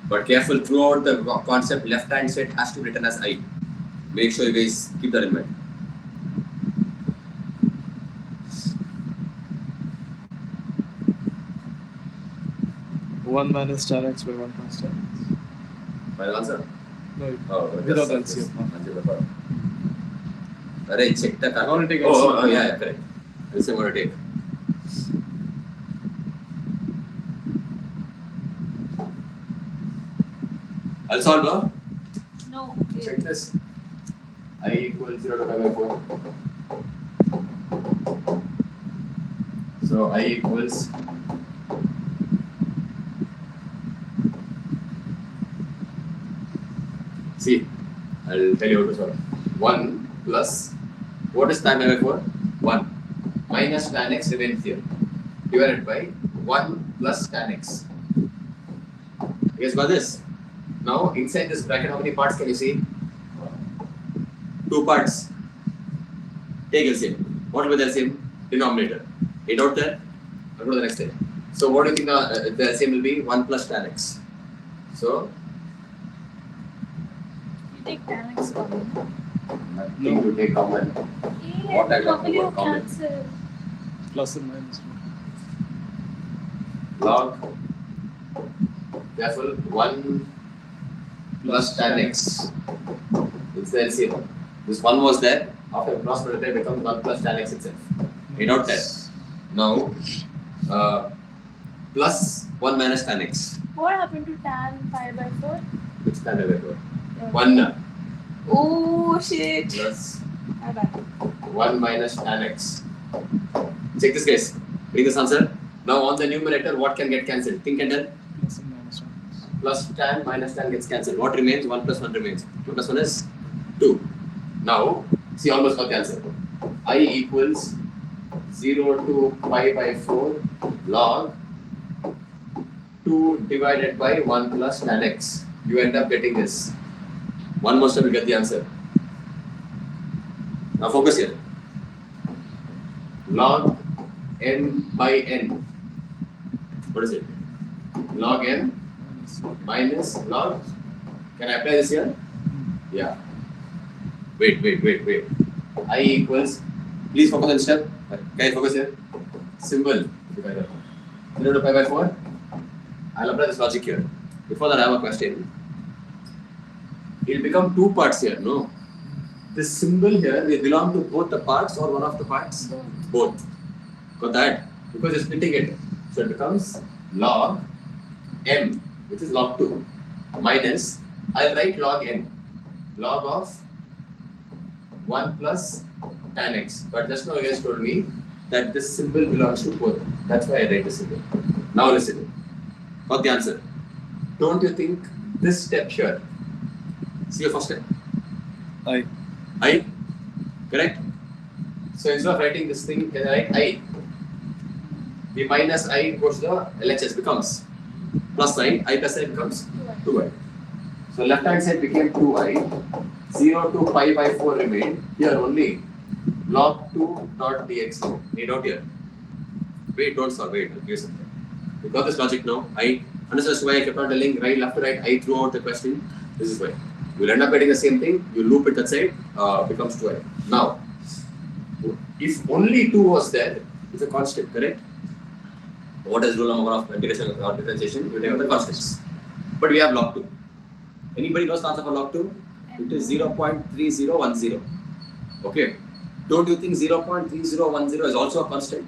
But careful throughout the concept, left hand side has to be written as I. Make sure you guys keep that in mind. One minus tan x by 1 plus tan x. Final answer? No, Oh, without just- LCM. algebra. Array, check the I wanna take oh, LCM. oh, yeah, correct. LCM want to take. I'll solve, no? No. Check this. I equals 0 to pi by 4. So I equals see, I'll tell you how to solve. 1 plus what is tan pi by 4? 1 minus tan x remains here divided by 1 plus tan x. You guys got this? Now inside this bracket, how many parts can you see? 2 parts. Take LCM. What will be the LCM? Denominator. A out there. I'll go to the next step. So what do you think the LCM will be? 1 plus tan x. So You take tan x common. nothing to take common. What I talk about common? Cancel. Plus and minus. Log. Careful. 1 plus tan x. It's the LCM. This 1 was there. After cross multiply, it becomes 1 plus tan x itself. A out there. Now plus 1 minus tan x. What happened to tan pi by 4? Which tan pi by 4? 1 Oh shit. plus My bad. 1 minus tan x. Check this guys. Bring this answer. Now on the numerator, what can get cancelled? Think and tell. Plus and minus 1. Plus tan minus tan gets cancelled. What remains? 1 plus 1 remains. 2 plus 1 is 2. Now, see, almost got the answer. I equals 0 to pi by 4 log 2 divided by 1 plus tan x. You end up getting this. One more step, you get the answer. Now focus here. Log n by n. What is it? Log n minus log. Can I apply this here? Yeah. Wait. I equals. Please focus on step. Can you focus here? Symbol. 0 to pi by 4. I'll apply this logic here. before that I have a question. It'll become two parts here, no? This symbol here will belong to both the parts or one of the parts? Both. Got that? Because you're splitting it. So it becomes log m, which is log 2, minus, I'll write log n, log of 1 plus tan x. But just now you guys told me that this symbol belongs to both. That's why I write the symbol. Now listen. Got the answer. Don't you think this step here, see your first step? I. I? Correct? So instead of writing this thing, can I write I? The minus I goes to the LHS becomes plus I plus I becomes 2i. So left hand side became 2i, 0 to pi by 4 remained, here only log 2 dot dx. Need out here. Wait, don't solve, wait, I'll give you something. You got this logic now? I understand why I kept on telling right, left to right, I throughout the question. This is why. You'll end up getting the same thing, you loop it that side, becomes 2i. Now, if only 2 was there, it's a constant, correct? What is rule number of integration or differentiation? You take the constants. But we have log 2. Anybody knows the answer for log 2? It is 0.3010. Okay. Don't you think 0.3010 is also a constant?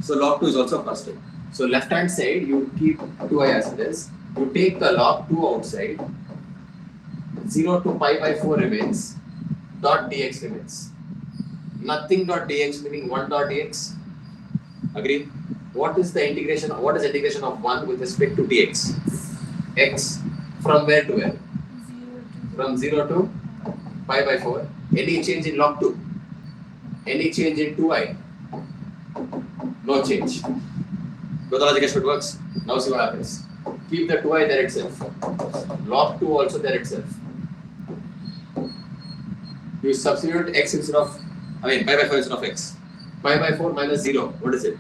So log 2 is also a constant. So left hand side, you keep 2i as it is. You take the log 2 outside. 0 to pi by 4 remains. Dot dx remains. Nothing dot dx meaning 1 dot dx. Agree? What is the integration? What is integration of 1 with respect to dx? X from where to where? From 0 to pi by 4. Any change in log 2? Any change in 2i? No change. Both the logic should works. Now see what happens. Keep the 2i there itself. Log 2 also there itself. You substitute x instead of, pi by 4 instead of x. Pi by 4 minus 0. What is it?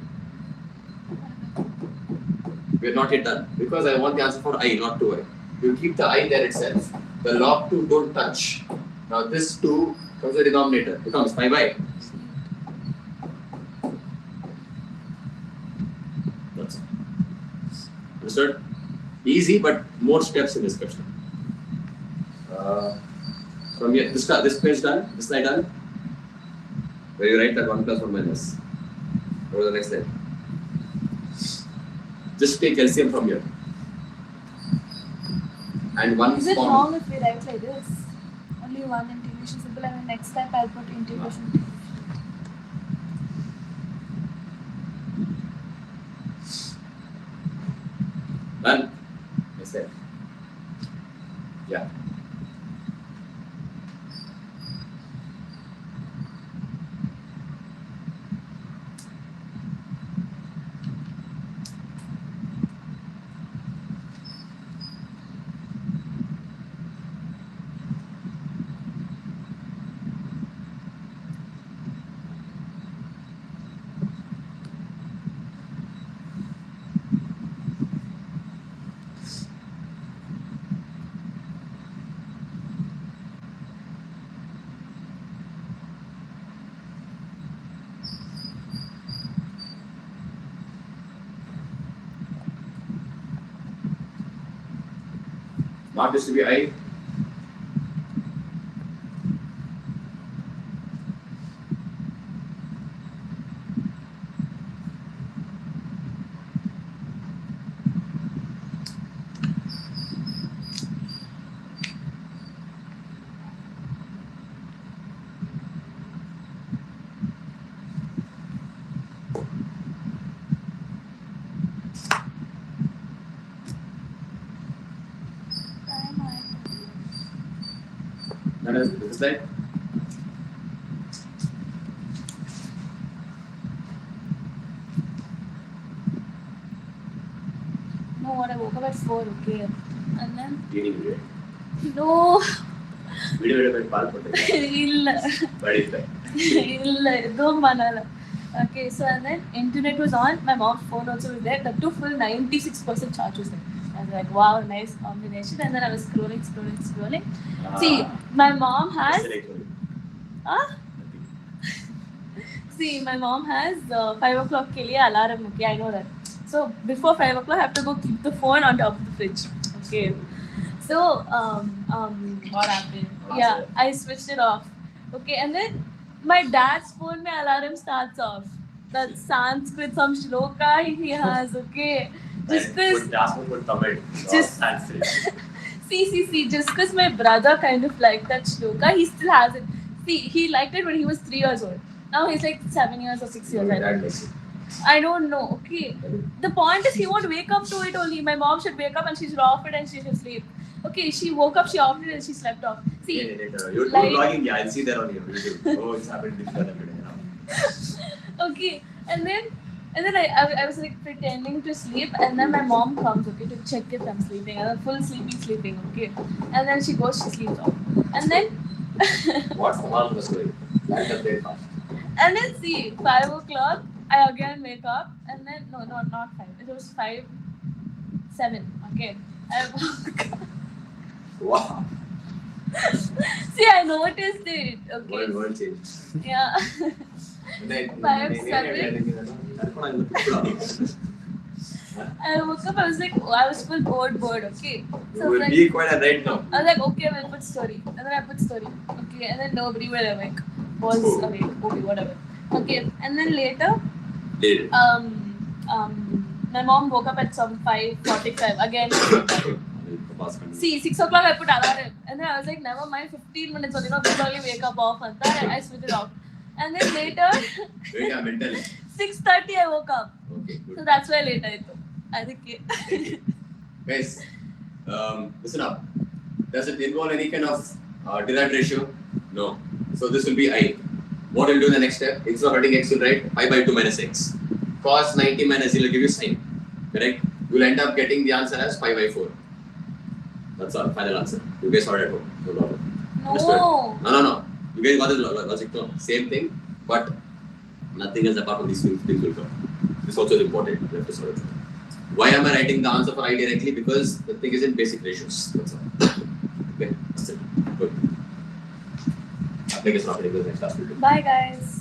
We are not yet done. Because I want the answer for I, not 2i. You keep the I there itself. The log 2 don't touch. Now this 2 comes to the denominator. Becomes pi by. That's it. Understood? Easy, but more steps in this question. From here, this page done, this slide done. Where you write that 1 plus 1 minus. Go to the next slide. Just take LCM from here. And one Is it form. wrong if we write like this? Only one integration symbol and then next time I'll put integration. Done. Next slide. Yeah. Not just to be I. This is that. No, what I woke up at 4, okay. And then Eating video. no Video ಮಾಡಿ ಪಾಲ್ ಕೊಟ್ಟೆ. ಇಲ್ಲ ಬಡಿತೆ. ಇಲ್ಲ ಇದು ಮಾಡಲ್ಲ. Okay, so and then internet was on, my mom's phone also was there, that too full 96% charge was there. I was like, wow, nice combination. And then I was scrolling. See, my mom has see, my mom has 5 o'clock ke liye alarm. Okay, I know that. So before 5 o'clock, I have to go keep the phone on top of the fridge. I'm Okay. So what happened? Yeah, I switched it off. Okay, and then my dad's phone, my alarm starts off. That Sanskrit, some shloka he has. Okay, just because. Just see, just because my brother kind of liked that shloka, he still has it. See, he liked it when he was 3 years old. Now he's like 7 years or 6 years. I don't know. Okay. The point is, he won't wake up to it only. My mom should wake up and she should off it and she should sleep. Okay, she woke up, she offed it and she slept off. See, You're like- vlogging, yeah, I'll see that on your YouTube. Oh, it's happened this other day. okay, and then I was like pretending to sleep, and then my mom comes, okay, to check if I'm sleeping. And I'm full sleeping, okay. And then she goes, she sleeps off. And then What's the moral of the story? Light up there fast. and then see, 5 o'clock, I again wake up, and then no, not 5. It was 7. Okay. I woke up. Wow. See, I noticed it. Okay. Word change. Yeah. 5, 7. I woke up, I was like, oh, I was full bored, okay. So I You was will like, be quite a right now. I was like, okay, I will put story. And then I put story. Okay, and then nobody were awake. Was Oh. awake. Okay, whatever. Okay, and then later, Did. my mom woke up at some 5:45 again. See, 6 o'clock I put alarm. And then I was like, never mind, 15 minutes only, we'll only wake up off. And then I switched it off. And then later, Yeah, mentally. 6:30 I woke up. Okay, good. So that's why later I took. I think Guys, listen up. Does it involve any kind of derivative ratio? No. So this will be I. What will do in the next step? Instead of writing x, you'll write pi by 2 minus x. Cos 90 minus will give you sin. Correct? You'll end up getting the answer as pi by 4. That's our final answer. You guys heard it at home. No problem. no. No. You guys got the logic. No. Same thing, but nothing else apart from these things will come. This also is important. You have to solve it. Why am I writing the answer for I directly? Because the thing is in basic ratios. That's all. Okay, that's it. Good. Application of next class will do. Bye guys.